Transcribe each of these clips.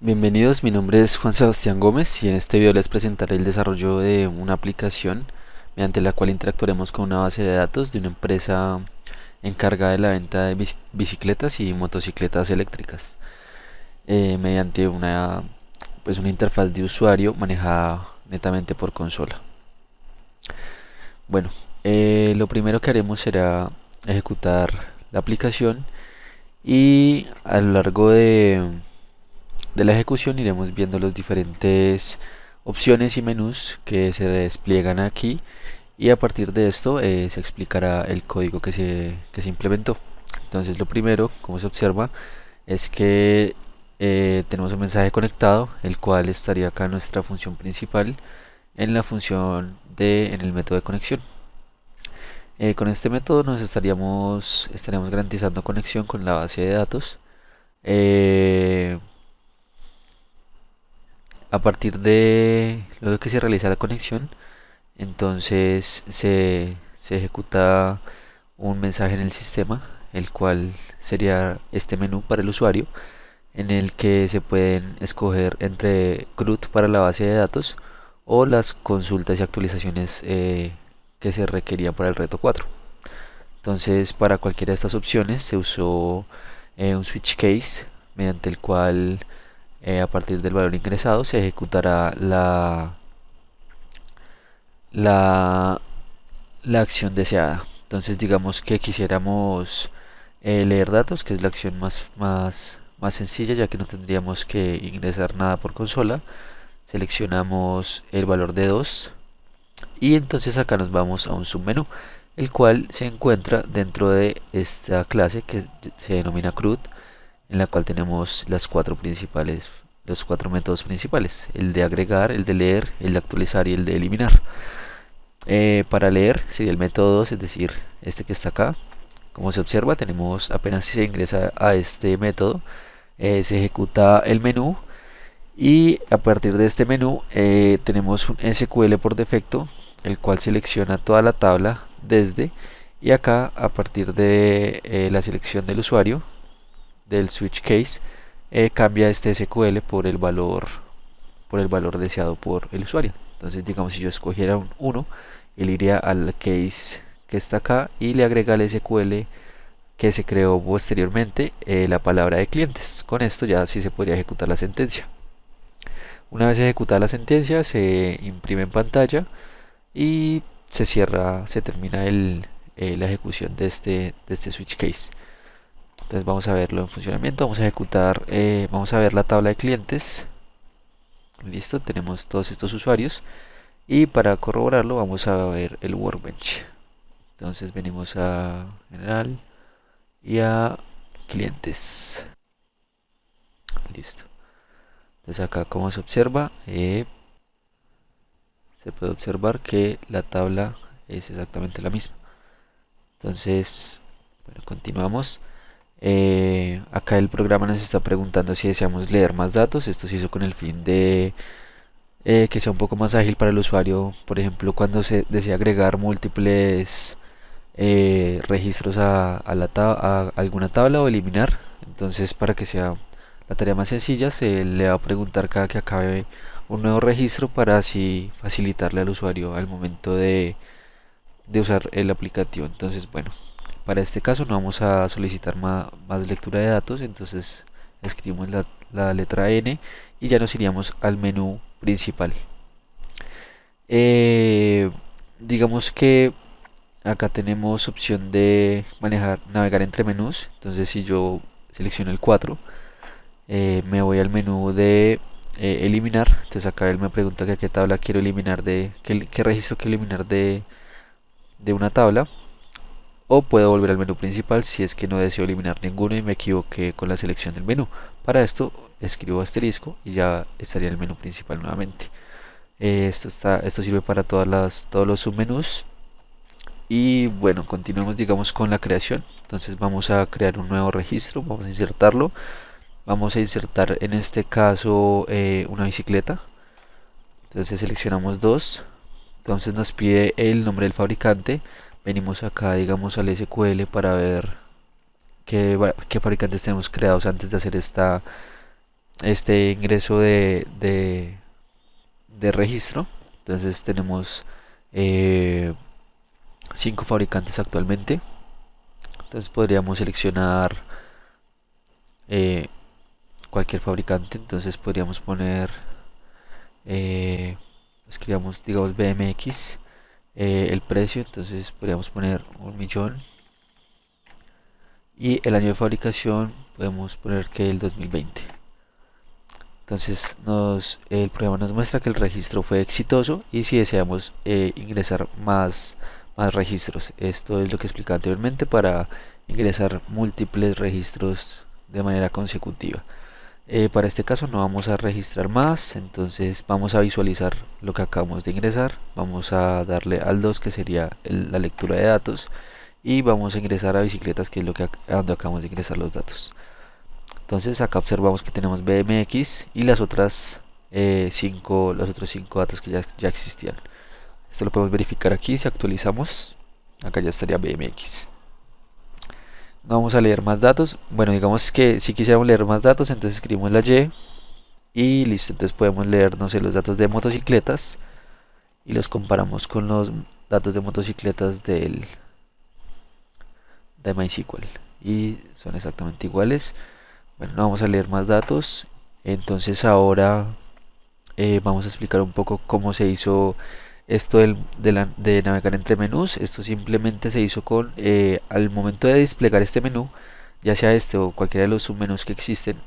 Bienvenidos, mi nombre es Juan Sebastián Gómez y en este video les presentaré el desarrollo de una aplicación mediante la cual interactuaremos con una base de datos de una empresa encargada de la venta de bicicletas y motocicletas eléctricas mediante una interfaz de usuario manejada netamente por consola. Bueno, lo primero que haremos será ejecutar la aplicación y a lo largo de la ejecución iremos viendo las diferentes opciones y menús que se despliegan aquí y a partir de esto se explicará el código que se implementó. Entonces lo primero, como se observa, es que tenemos un mensaje conectado, el cual estaría acá en nuestra función principal en la función en el método de conexión. Con este método estaríamos garantizando conexión con la base de datos. Eh, A partir de luego que se realiza la conexión, entonces se ejecuta un mensaje en el sistema, el cual sería este menú para el usuario, en el que se pueden escoger entre CRUD para la base de datos o las consultas y actualizaciones que se requerían para el reto 4. Entonces, para cualquiera de estas opciones se usó un switch case mediante el cual a partir del valor ingresado se ejecutará la, la acción deseada. Entonces digamos que quisiéramos leer datos, que es la acción más sencilla, ya que no tendríamos que ingresar nada por consola. Seleccionamos el valor de 2 y entonces acá nos vamos a un submenú, el cual se encuentra dentro de esta clase que se denomina CRUD, en la cual tenemos los cuatro métodos principales, el de agregar, el de leer, el de actualizar y el de eliminar. Para leer sería el método 2, es decir, este que está acá. Como se observa, tenemos apenas si se ingresa a este método, se ejecuta el menú y a partir de este menú tenemos un SQL por defecto, el cual selecciona toda la tabla desde y acá a partir de la selección del usuario del switch case cambia este SQL por el valor deseado por el usuario. Entonces, digamos, si yo escogiera un 1, él iría al case que está acá y le agrega al SQL que se creó posteriormente la palabra de clientes. Con esto ya sí se podría ejecutar la sentencia. Una vez ejecutada la sentencia, se imprime en pantalla y se termina la ejecución de este switch case. Entonces vamos a verlo en funcionamiento, vamos a ver la tabla de clientes. Listo, tenemos todos estos usuarios y para corroborarlo vamos a ver el workbench. Entonces venimos a general y a clientes. Listo. Entonces acá como se observa, se puede observar que la tabla es exactamente la misma. Entonces, bueno, continuamos. Acá el programa nos está preguntando si deseamos leer más datos. Esto se hizo con el fin de que sea un poco más ágil para el usuario. Por ejemplo, cuando se desea agregar múltiples registros a alguna tabla o eliminar. Entonces, para que sea la tarea más sencilla, se le va a preguntar cada que acabe un nuevo registro para así facilitarle al usuario al momento de usar el aplicativo. Entonces, bueno, para este caso no vamos a solicitar más lectura de datos, entonces escribimos la letra N y ya nos iríamos al menú principal. Eh, digamos que acá tenemos opción de navegar entre menús, entonces si yo selecciono el 4, me voy al menú de eliminar, entonces acá él me pregunta que qué tabla quiero eliminar qué registro quiero eliminar de una tabla. O puedo volver al menú principal si es que no deseo eliminar ninguno y me equivoqué con la selección del menú. Para esto escribo asterisco y ya estaría en el menú principal nuevamente. Esto sirve para todos los submenús. Y bueno, continuemos digamos con la creación. Entonces vamos a crear un nuevo registro, vamos a insertarlo. Vamos a insertar en este caso una bicicleta. Entonces seleccionamos dos. Entonces nos pide el nombre del fabricante. Venimos acá, digamos, al SQL para ver qué fabricantes tenemos creados antes de hacer este ingreso de registro. Entonces tenemos eh, 5 fabricantes actualmente. Entonces podríamos seleccionar eh, cualquier fabricante. Entonces podríamos poner, escribamos, digamos, BMX, el precio. Entonces podríamos poner 1.000.000 y el año de fabricación podemos poner que el 2020. Entonces el programa nos muestra que el registro fue exitoso y si deseamos ingresar más registros. Esto es lo que explicaba anteriormente para ingresar múltiples registros de manera consecutiva. Para este caso no vamos a registrar más, entonces vamos a visualizar lo que acabamos de ingresar. Vamos a darle al 2 que sería la lectura de datos y vamos a ingresar a bicicletas que es lo que a donde acabamos de ingresar los datos. Entonces acá observamos que tenemos BMX y los otros 5 datos que ya existían. Esto lo podemos verificar aquí si actualizamos. Acá ya estaría BMX. No vamos a leer más datos. Bueno, digamos que si quisiéramos leer más datos, entonces escribimos la Y listo. Entonces podemos leer, no sé, los datos de motocicletas y los comparamos con los datos de motocicletas de MySQL. Y son exactamente iguales. Bueno, no vamos a leer más datos. Entonces ahora vamos a explicar un poco cómo se hizo esto de navegar entre menús. Esto simplemente se hizo al momento de desplegar este menú, ya sea este o cualquiera de los submenús que existen,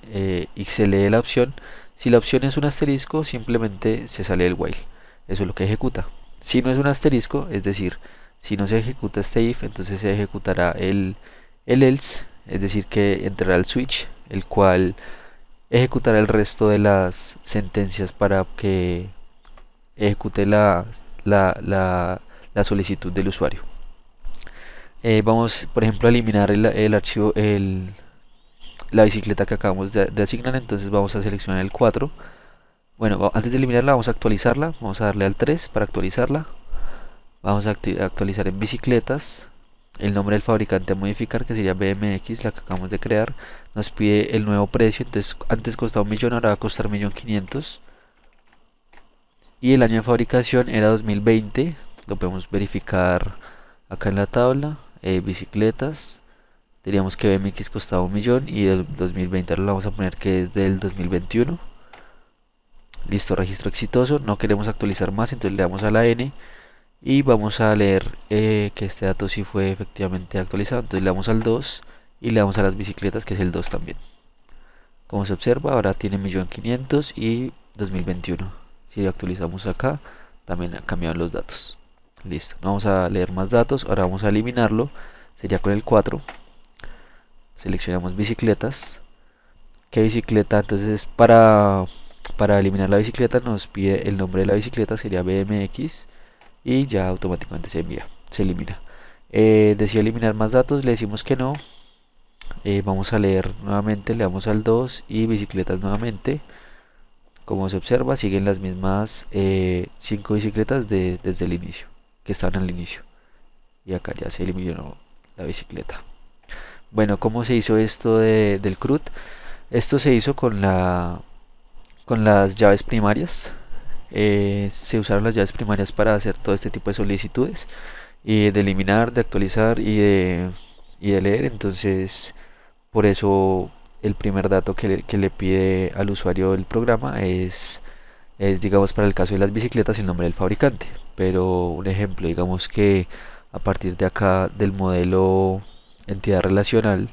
y se lee la opción. Si la opción es un asterisco, simplemente se sale el while. Eso es lo que ejecuta. Si no es un asterisco, es decir, si no se ejecuta este if, entonces se ejecutará el else, es decir, que entrará el switch, el cual ejecutará el resto de las sentencias para que ejecute la, la- la solicitud del usuario. Vamos, por ejemplo, a eliminar el archivo, la bicicleta que acabamos de asignar, entonces vamos a seleccionar el 4. Bueno, antes de eliminarla vamos a actualizarla, vamos a darle al 3 para actualizarla. Vamos a actualizar en bicicletas. El nombre del fabricante a modificar, que sería BMX, la que acabamos de crear. Nos pide el nuevo precio, entonces antes costaba 1.000.000, ahora va a costar 1.500.000. Y el año de fabricación era 2020, lo podemos verificar acá en la tabla. Bicicletas, diríamos que BMX costaba 1.000.000 y el 2020 ahora lo vamos a poner que es del 2021. Listo, registro exitoso, no queremos actualizar más, entonces le damos a la N y vamos a leer que este dato sí fue efectivamente actualizado. Entonces le damos al 2 y le damos a las bicicletas que es el 2 también. Como se observa, ahora tiene 1.500.000 y 2021. Si actualizamos acá, también han cambiado los datos. Listo, no vamos a leer más datos, ahora vamos a eliminarlo. Sería con el 4. Seleccionamos bicicletas. ¿Qué bicicleta? Entonces para eliminar la bicicleta nos pide el nombre de la bicicleta, sería BMX y ya automáticamente se envía, se elimina. Decía eliminar más datos, le decimos que no. Vamos a leer nuevamente, le damos al 2 y bicicletas nuevamente. Como se observa, siguen las mismas 5 bicicletas desde el inicio, que estaban al inicio. Y acá ya se eliminó la bicicleta. Bueno, ¿cómo se hizo esto del CRUD? Esto se hizo con las llaves primarias. Se usaron las llaves primarias para hacer todo este tipo de solicitudes y de eliminar, de actualizar y de leer. Entonces, por eso el primer dato que le pide al usuario el programa digamos, para el caso de las bicicletas, el nombre del fabricante. Pero un ejemplo, digamos que a partir de acá del modelo entidad relacional,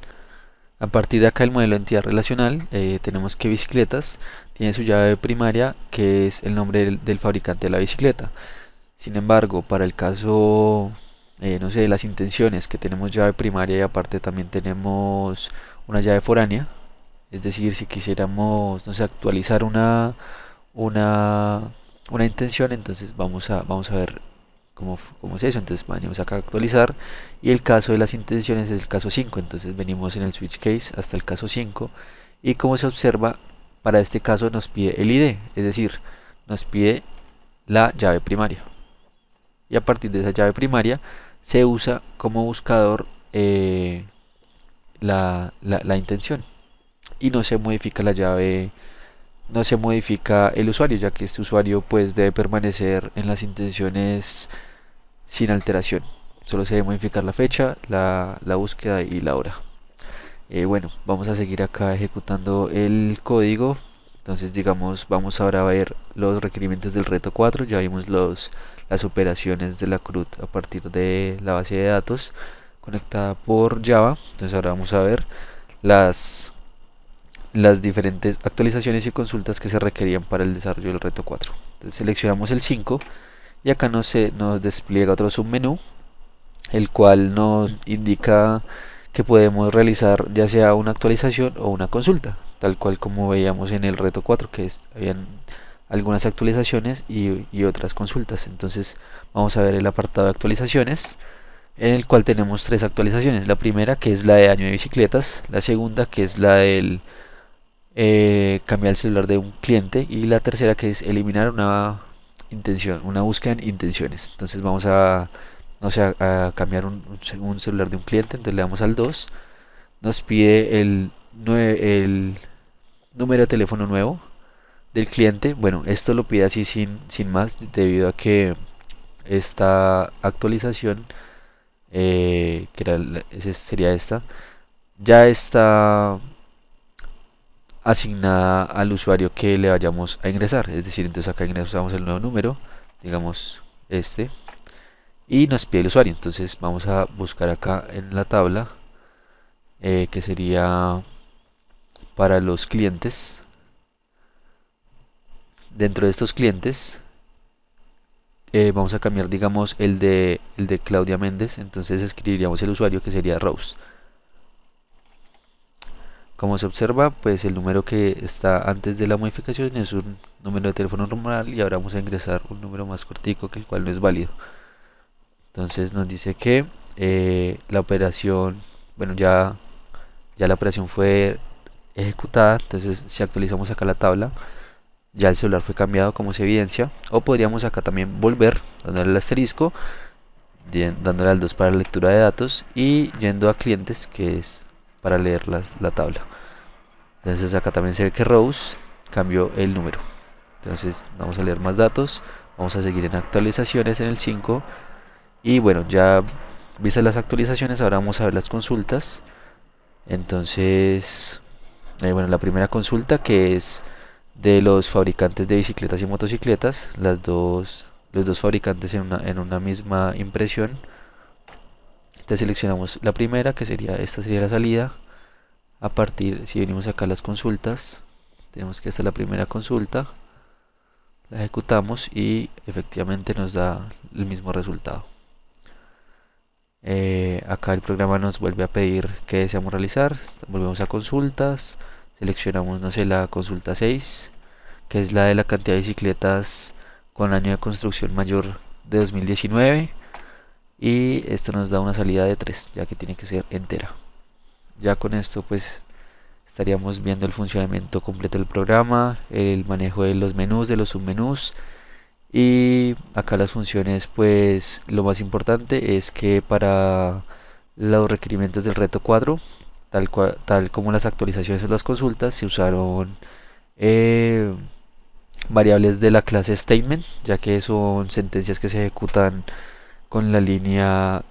a partir de acá el modelo entidad relacional, tenemos que bicicletas tiene su llave primaria que es el nombre del fabricante de la bicicleta. Sin embargo, para el caso, no sé, de las intenciones, que tenemos llave primaria y aparte también tenemos una llave foránea, es decir, si quisiéramos, no sé, actualizar una, una intención, entonces vamos a ver cómo es eso. Entonces venimos acá a actualizar y el caso de las intenciones es el caso 5. Entonces venimos en el switch case hasta el caso 5 y como se observa, para este caso nos pide el ID, es decir, nos pide la llave primaria. Y a partir de esa llave primaria se usa como buscador la intención y no se modifica la llave no se modifica el usuario, ya que este usuario pues debe permanecer en las intenciones sin alteración. Solo se debe modificar la fecha, la búsqueda y la hora. Bueno, vamos a seguir acá ejecutando el código. Entonces, digamos, vamos ahora a ver los requerimientos del reto 4. Ya vimos las operaciones de la CRUD a partir de la base de datos conectada por Java. Entonces, ahora vamos a ver las, las diferentes actualizaciones y consultas que se requerían para el desarrollo del reto 4. Entonces, seleccionamos el 5 y acá nos despliega otro submenú, el cual nos indica que podemos realizar ya sea una actualización o una consulta, tal cual como veíamos en el reto 4, habían algunas actualizaciones y otras consultas. Entonces vamos a ver el apartado de actualizaciones, en el cual tenemos tres actualizaciones. La primera, que es la de año de bicicletas; la segunda, que es la del cambiar el celular de un cliente; y la tercera, que es eliminar una búsqueda en intenciones. Entonces vamos a, no sé, a cambiar un celular de un cliente. Entonces le damos al 2, nos pide el número de teléfono nuevo del cliente. Bueno, esto lo pide así sin más, debido a que esta actualización, sería esta, ya está asignada al usuario que le vayamos a ingresar. Es decir, entonces acá ingresamos el nuevo número, digamos este, y nos pide el usuario. Entonces vamos a buscar acá en la tabla, que sería para los clientes. Dentro de estos clientes, vamos a cambiar, digamos, el de Claudia Méndez. Entonces escribiríamos el usuario, que sería Rose. Como se observa, pues el número que está antes de la modificación es un número de teléfono normal, y ahora vamos a ingresar un número más cortico, que el cual no es válido. Entonces nos dice que la operación, bueno, ya la operación fue ejecutada. Entonces, si actualizamos acá la tabla, ya el celular fue cambiado, como se evidencia. O podríamos acá también volver, dándole al asterisco, dándole al 2 para la lectura de datos, y yendo a clientes, que es para leer la tabla. Entonces acá también se ve que Rose cambió el número. Entonces vamos a leer más datos, vamos a seguir en actualizaciones en el 5. Y bueno, ya vistas las actualizaciones, ahora vamos a ver las consultas. Entonces, bueno, la primera consulta, que es de los fabricantes de bicicletas y motocicletas, los dos fabricantes en una misma impresión. Entonces seleccionamos la primera, que sería, esta sería la salida. A partir, si venimos acá a las consultas, tenemos que esta es la primera consulta, la ejecutamos y efectivamente nos da el mismo resultado. Acá el programa nos vuelve a pedir qué deseamos realizar. Volvemos a consultas, seleccionamos, no sé, la consulta 6, que es la de la cantidad de bicicletas con año de construcción mayor de 2019, y esto nos da una salida de 3, ya que tiene que ser entera. Ya con esto pues estaríamos viendo el funcionamiento completo del programa, el manejo de los menús, de los submenús. Y acá las funciones, pues lo más importante es que para los requerimientos del reto 4, tal como las actualizaciones o las consultas, se usaron eh, variables de la clase statement, ya que son sentencias que se ejecutan con la línea,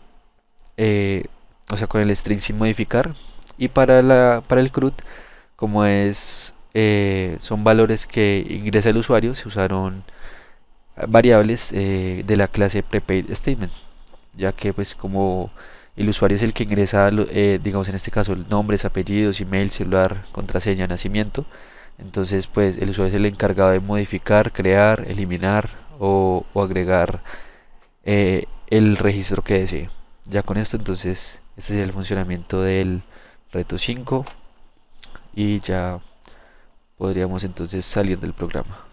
eh, o sea, con el string sin modificar. Y para el CRUD, como son valores que ingresa el usuario, se usaron variables de la clase prepaid statement, ya que pues como el usuario es el que ingresa, digamos en este caso, nombres, apellidos, email, celular, contraseña, nacimiento. Entonces pues el usuario es el encargado de modificar, crear, eliminar o agregar el registro que desee. Ya con esto, entonces este sería el funcionamiento del reto 5, y ya podríamos entonces salir del programa.